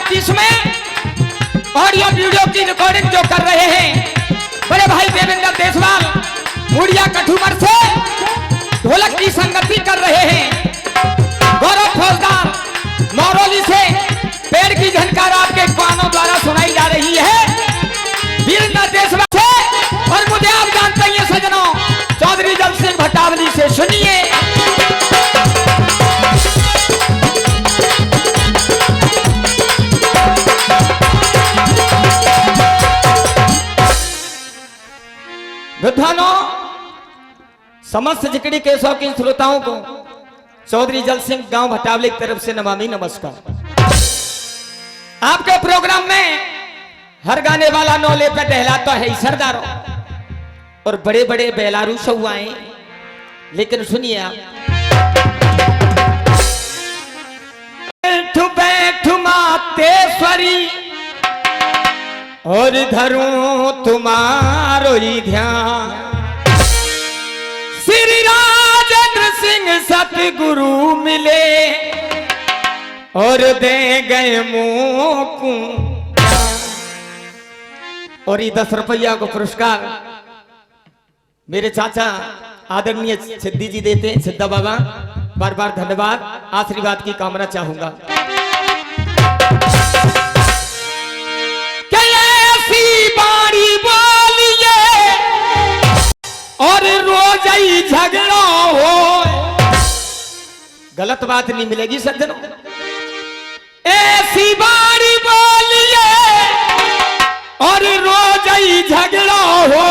2021 में audio video की recording जो कर रहे हैं बड़े भाई देवेंद्र देशवाल मुड़िया कठुमर से ढोलक की संगति कर रहे हैं। गौरव फौजदार मौरोली से पेड़ की झनकार आपके कानों द्वारा सुनाई जा रही है। वीरेंद्र देशवाल से और मुझे आप जानते हैं सजनों चौधरी जल सिंह भटावली से सुनिए। विद्वानों समस्त जिकड़ी के शौकीन श्रोताओं को चौधरी जल सिंह गांव भटावली की तरफ से नमामि नमस्कार। आपके प्रोग्राम में हर गाने वाला नौले पे टहलाता है सरदारों और बड़े बड़े बेलारू सौआए, लेकिन सुनिए आप। बैठू बैठू मातेश्वरी और धरूं तुम्हारो ही ध्यान, श्री राजेंद्र सिंह सतगुरु मिले और दे गए मुंह और ये 10 रुपया को पुरस्कार मेरे चाचा आदरणीय सिद्धि जी देते हैं। सिद्धा बाबा बार बार धन्यवाद, आशीर्वाद की कामना चाहूंगा। कैसी बाड़ी बोलिए और रोज ही झगड़ा हो, गलत बात नहीं मिलेगी सज्जनों। ऐसी बाड़ी बोलिए और रोज ही झगड़ा हो,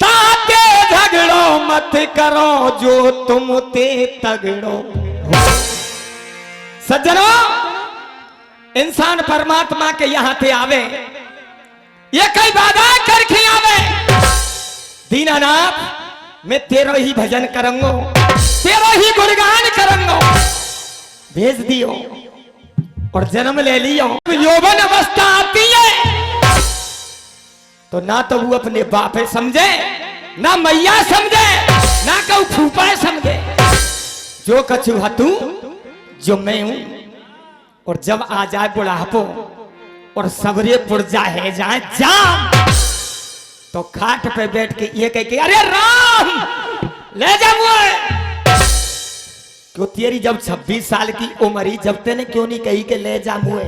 ताते झगड़ो मत करो जो तुम ते तगड़ो हो। सज्जनों इंसान परमात्मा के यहाँ पे आवे ये कई बाधा करके आवे। दीनानाथ मैं तेरो ही भजन करूंगा, तेरो ही गुणगान करूंगा, भेज दियो और जन्म ले लियो। यौवन अवस्था आती है तो ना तो वो अपने बापे समझे, ना मैया समझे, ना कऊ फूफा समझे। जो कछु हतू जो मैं हूं, और जब आ जाए बुढ़ापो और सबरे पुरजा है जाए जाम, तो खाट पे बैठ के ये कह के अरे राम ले जाऊंगा। क्यों तेरी जब 26 साल की उम्र ही जब तेने क्यों नहीं कही के ले जाऊंगा।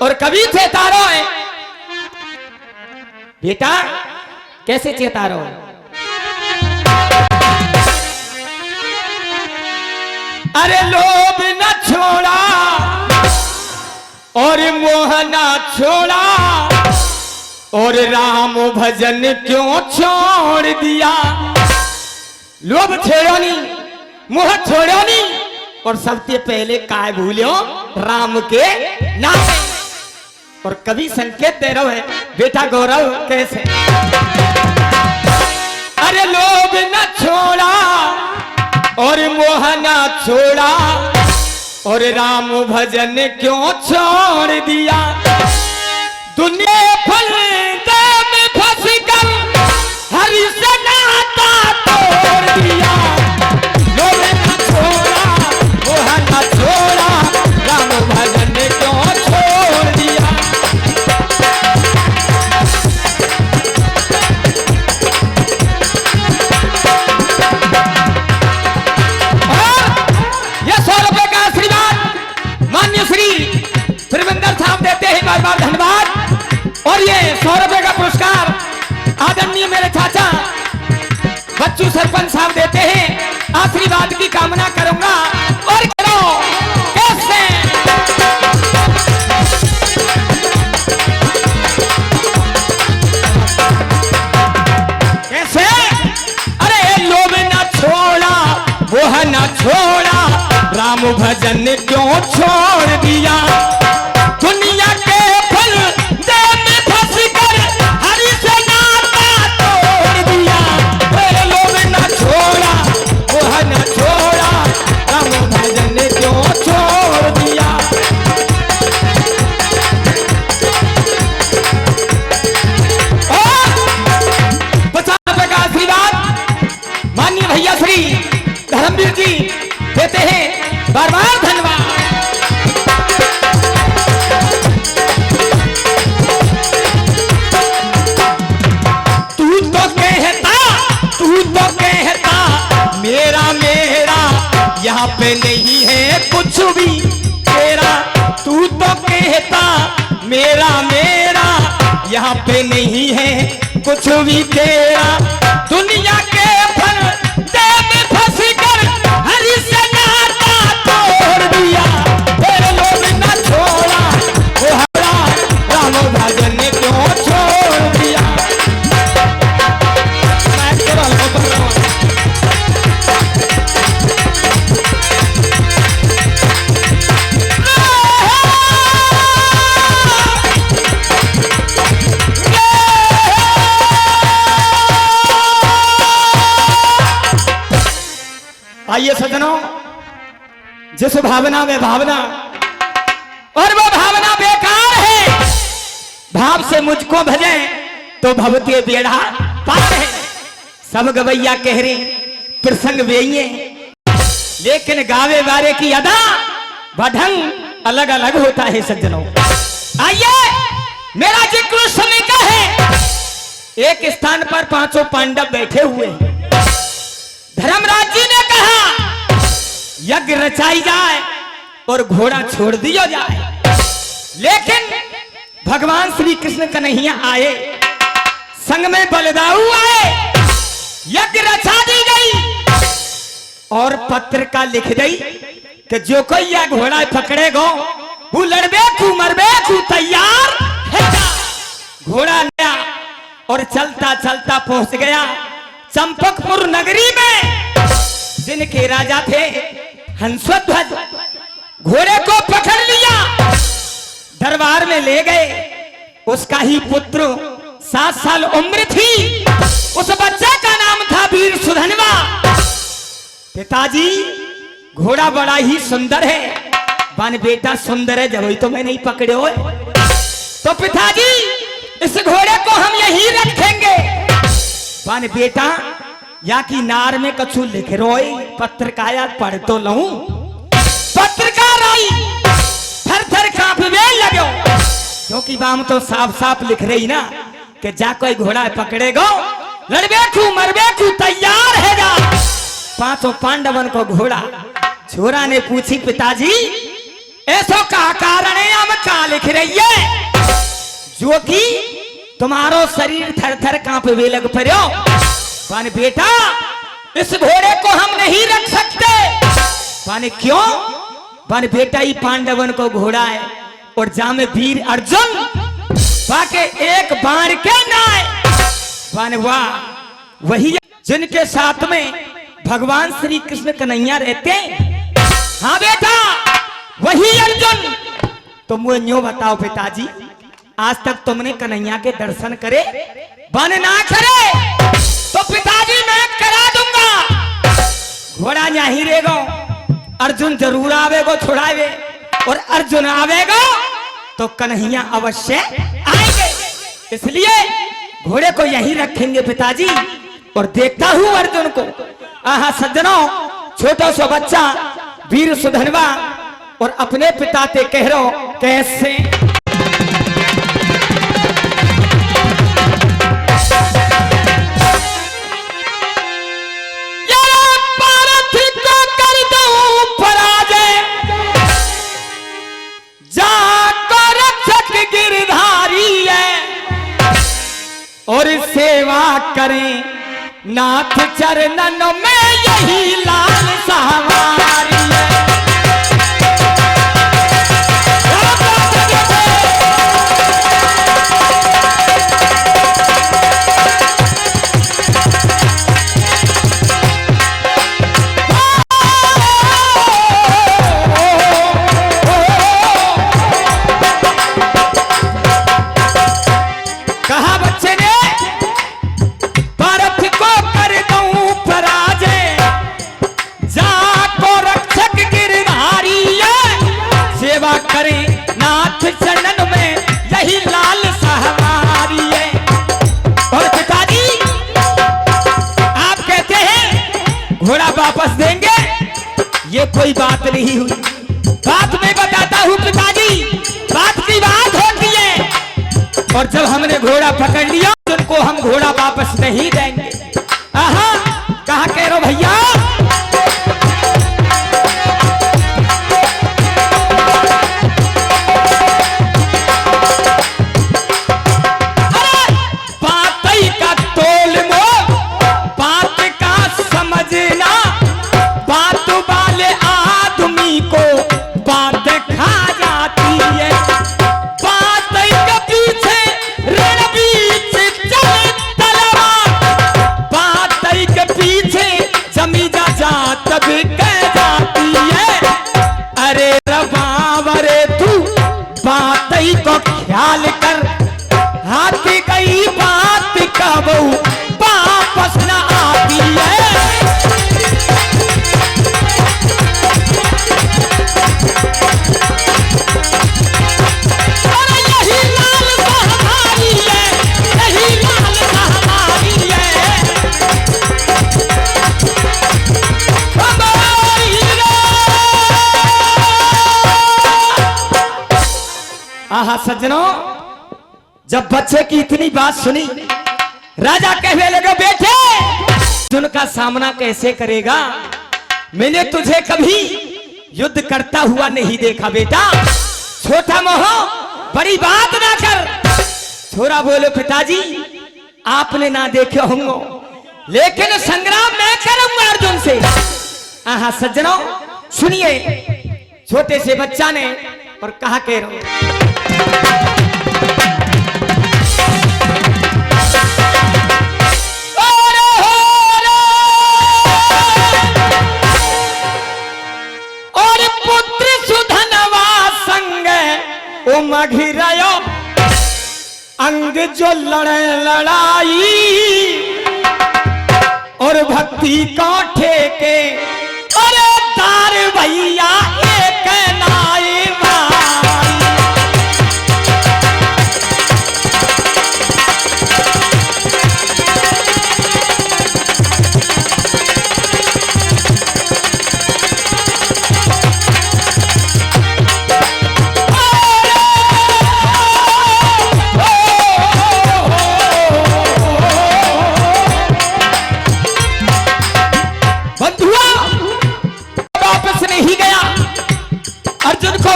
और कभी चेतारो है बेटा, कैसे चेतारो? अरे लोभ न छोड़ा और मोह न छोड़ा और राम भजन क्यों छोड़ दिया। लोभ छोड़ो नहीं, मोह छोड़ो नहीं, और सबसे पहले काय भूलो राम के नाम। और कभी संकेत दे रहा है बेटा गौरव कैसे। अरे लोभ न छोड़ा और मोह न छोड़ा और राम भजन क्यों छोड़ दिया। दुनिया फल में फंस कर हरि से नाता तोड़ दिया। लोभ न छोड़ा मोह न छोड़ा राम भजन क्यों छोड़ दिया। बार बार धन्यवाद। और ये 100 रुपए का पुरस्कार आदरणीय मेरे चाचा बच्चू सरपंच साहब देते हैं। आशीर्वाद की कामना करूंगा। और करो कैसे कैसे। अरे लोभ न छोड़ा मोह न छोड़ा राम भजन क्यों छोड़ दिया। दुनिया के फल में फंस कर हरि से नाता तोड़ दिया। लोभ न छोड़ा मोह न छोड़ा राम भजन क्यों छोड़ दिया। 50 रुपए का आशीर्वाद माननीय भैया श्री धर्मवीर जी देते हैं। बार बार धन्यवाद। पे नहीं है कुछ भी तेरा, तू तो कहता मेरा मेरा, यहाँ पे नहीं है कुछ भी तेरा। दुनिया के फल में फंस कर हरी से नाता तोड़ दिया, तेरे लोग न छोड़ा वो हरा, राम भजन ने क्यों छोड़ दिया। मैं केवल आइए सज्जनों, जिस भावना में भावना और वो भावना बेकार है, भाव से मुझको भजे तो भवते बेड़ा पार है। सब गवैया कह रहे प्रसंग वेये, लेकिन गावे वारे की अदा व ढंग अलग अलग होता है सज्जनों। आइए, मेरा जिक्र उस समय का है, एक स्थान पर पांचों पांडव बैठे हुए। धर्मराज जी ने कहा यज्ञ रचाई जाए और घोड़ा छोड़ दिया जाए, लेकिन भगवान श्री कृष्ण कन्हैया आए, संग में बलदाऊ आए, यज्ञ रचा दी गई और पत्रिका लिख गई कि जो कोई यह घोड़ा पकड़ेगा वो लड़बे मरबे तैयार है। घोड़ा नया और चलता चलता पहुंच गया चंपकपुर नगरी में। जिनके राजा थे हंसध्वज, घोड़े को पकड़ लिया, दरबार में ले गए। उसका ही पुत्र 7 साल उम्र थी, उस बच्चे का नाम था वीर सुधनवा। पिताजी घोड़ा बड़ा ही सुंदर है। बन बेटा सुंदर है जब तो मैं नहीं पकड़े हो, तो पिताजी इस घोड़े को हम यहीं रखेंगे। बन बेटा या की नार में कछु लिख रोई, पत्रकाया पढ़ तो लऊं। पत्रकार आई, थर थर कांपने लगो, क्योंकि बाम तो साफ साफ लिख रही ना कि जा कोई घोड़ा पकड़ेगा लड़बे मरबे तैयार है जा। पांचों पांडवन को घोड़ा। छोरा ने पूछी पिताजी ऐसो का कारण है, हम का लिख रही है जो कि तुम्हारो शरीर थर थर कांपे लग पड़ो। पानी बेटा इस घोड़े को हम नहीं रख सकते। पानी क्यों? पानी बेटा ही पांडवन को घोड़ा है और जामे वीर अर्जुन बाके एक बाण के नाय। पानी वाह, वही जिनके साथ में भगवान श्री कृष्ण कन्हैया रहते। हाँ बेटा वही अर्जुन। तो मुझे न्यों बताओ पिताजी, आज तक तुमने कन्हैया के दर्शन करे? बन ना करे तो पिताजी मैं करा दूंगा। घोड़ा नहीं रहेगा, अर्जुन जरूर आवेगो छुड़ावे, और अर्जुन आवेगा तो कन्हैया अवश्य आएंगे। इसलिए घोड़े को यहीं रखेंगे पिताजी, और देखता हूं अर्जुन को। आहा सज्जनों, छोटा सा बच्चा वीर सुधनवा और अपने पिता से कह रहा कैसे और सेवा करें नाथ चरणों में, यही लाल सवारी है। कहा बच्चे ने चरणन में यही लाल सहवारी है। और पिताजी आप कहते हैं घोड़ा वापस देंगे, ये कोई बात नहीं हुई। बात मैं बताता हूँ पिताजी, बात की बात होती है। और जब हमने घोड़ा पकड़ लिया उनको हम घोड़ा वापस नहीं देंगे। आहा कहा कह रहे भैया ख्याल कर हाथ गई बात कब वापस न आती है। अरे यही लालसा हमारी है, यही लालसा हमारी है। आहा सज्जनों, जब बच्चे की इतनी बात सुनी राजा कहने लगे बेटे अर्जुन का सामना कैसे करेगा, मैंने तुझे कभी युद्ध करता हुआ नहीं देखा बेटा, छोटा मोह बड़ी बात ना कर। छोरा बोले पिताजी आपने ना देखे होंगे लेकिन संग्राम मैं करूंगा अर्जुन से। आहा सज्जनों सुनिए छोटे से बच्चा ने और कहा कह रहा और पुत्र सुधनवा संग उमघिरयो अंग जो लड़े लड़ाई और भक्ति को ठेके अरे तार भैया एक नाई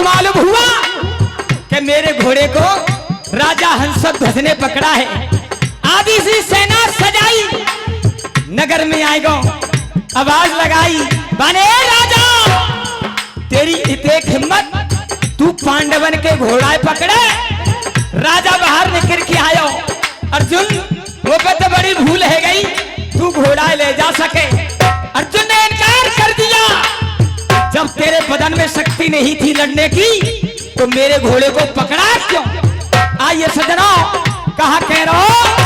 मालूम हुआ कि मेरे घोड़े को राजा हंसध्वज ने पकड़ा है। आधी सी सेना सजाई नगर में आएगा, आवाज लगाई बने राजा तेरी इतनी हिम्मत, तू पांडवन के घोड़ा पकड़े। राजा बाहर निकल के आयो, अर्जुन वो पे तो बड़ी भूल है गई, तू घोड़ा ले जा सके। अर्जुन ने इनकार कर दिया, जब तेरे बदन में शक्ति नहीं थी लड़ने की तो मेरे घोड़े को पकड़ा क्यों। आइए सज्जनों कहा कह रहा हूं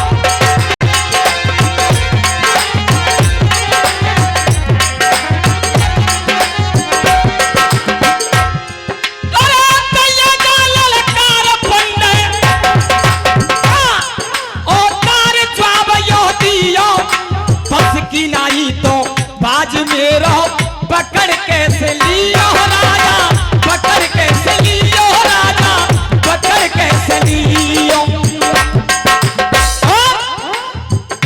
की नाई तो बाज मेरो पकड़ कैसे लियो राजा, पकड़ कैसे लियो राजा, पकड़ कैसे लियो।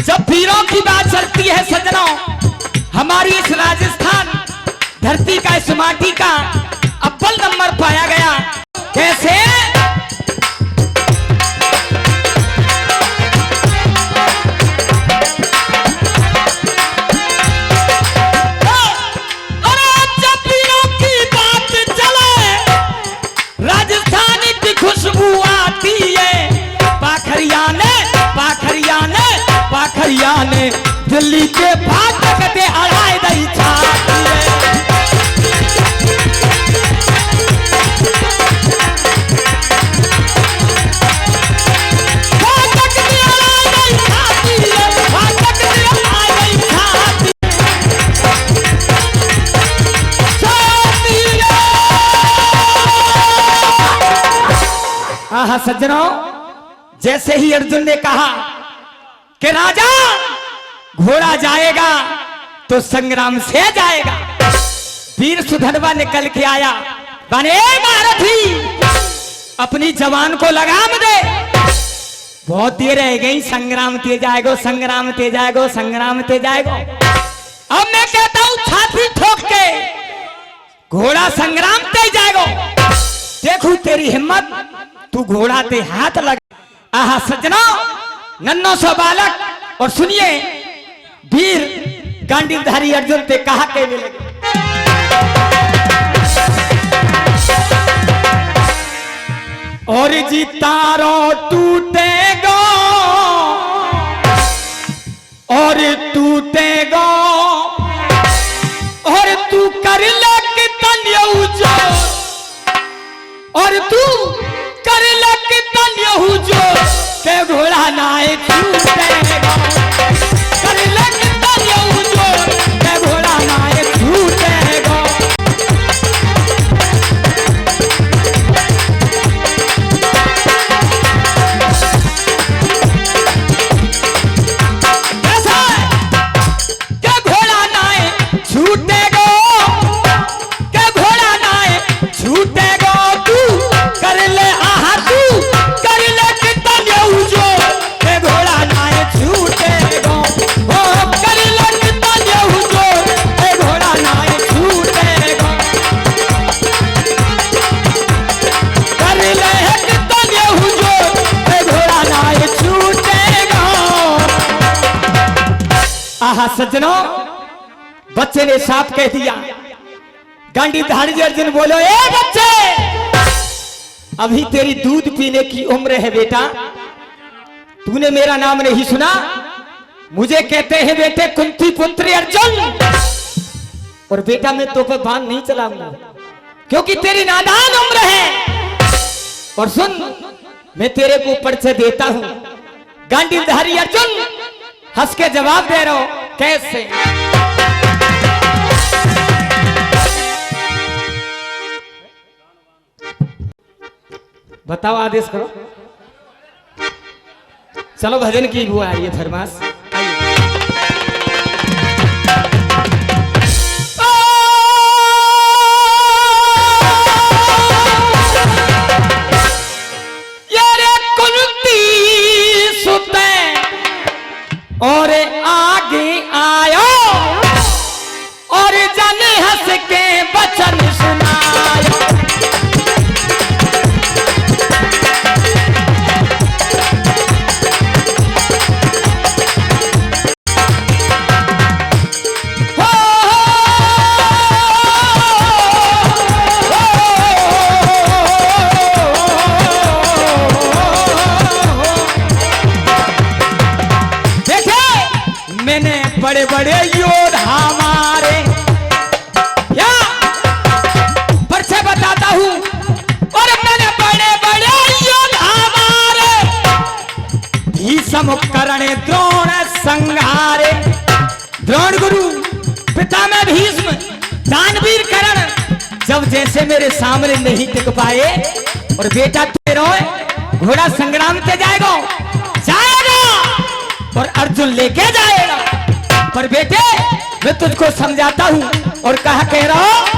जब वीरों की बात चलती है सज्जनों, हमारी इस राजस्थान धरती का इस माटी का अव्वल नंबर पाया गया। कैसे पाखरिया ने दिल्ली के फाटक पे अड़ाई दई छाती है। फाटक पे अड़ाई दई छाती है, फाटक पे अड़ाई दई छाती है। आहा सज्जनों, जैसे ही अर्जुन ने कहा कि राजा घोड़ा जाएगा तो संग्राम से जाएगा, वीर सुधनवा निकल के आया, बने महारथी अपनी जवान को लगाम दे, बहुत देर रह गई, संग्राम ते जाएगो, संग्राम ते जाएगो, संग्राम ते जाएगो। अब मैं कहता हूं छाती ठोक के घोड़ा संग्राम ते जाएगो। देखू तेरी हिम्मत, तू घोड़ा ते हाथ लगा। आहा सज्जनों नन्नो सो बालक और सुनिए वीर गांडीवधारी अर्जुन ते कहा के लगे और जीतारो टूटेगा और टूटेगा और तू कर ले कितन और तू कर ले कितन के घोड़ा नाए छूटेगा कर ले कितने जोर के घोड़ा नाए छूटेगा। आहा सज्जनों, बच्चे ने साफ कह दिया। गांडीधारी अर्जुन बोलो, ए बच्चे, अभी तेरी दूध पीने की उम्र है बेटा। तूने मेरा नाम नहीं सुना? मुझे कहते हैं बेटे कुंती पुत्र अर्जुन। और बेटा मैं तो पे बाण नहीं चलाऊंगा क्योंकि तेरी नादान उम्र है। और सुन, मैं तेरे को परिचय देता हूं। गांडीधारी अर्जुन हंस के जवाब दे रहा हो, कैसे? बताओ, आदेश करो। चलो भजन की वो आ रही है फरमाश। और आगे आयो और जाने हंस के वचन सुनायो। बड़े बड़े योद्धा मारे, या परिचय बताता हूं। और मैंने बड़े बड़े योद्धा मारे, भीष्म कर्ण द्रोण संहारे। द्रोण गुरु, पिता में भीष्म, दानवीर कर्ण जब जैसे मेरे सामने नहीं टिक पाए। और बेटा तेरो घोड़ा संग्राम पे जाएगा और अर्जुन लेके जाएगा। पर बेटे मैं तुझको समझाता हूं और कहा कह रहा हूं,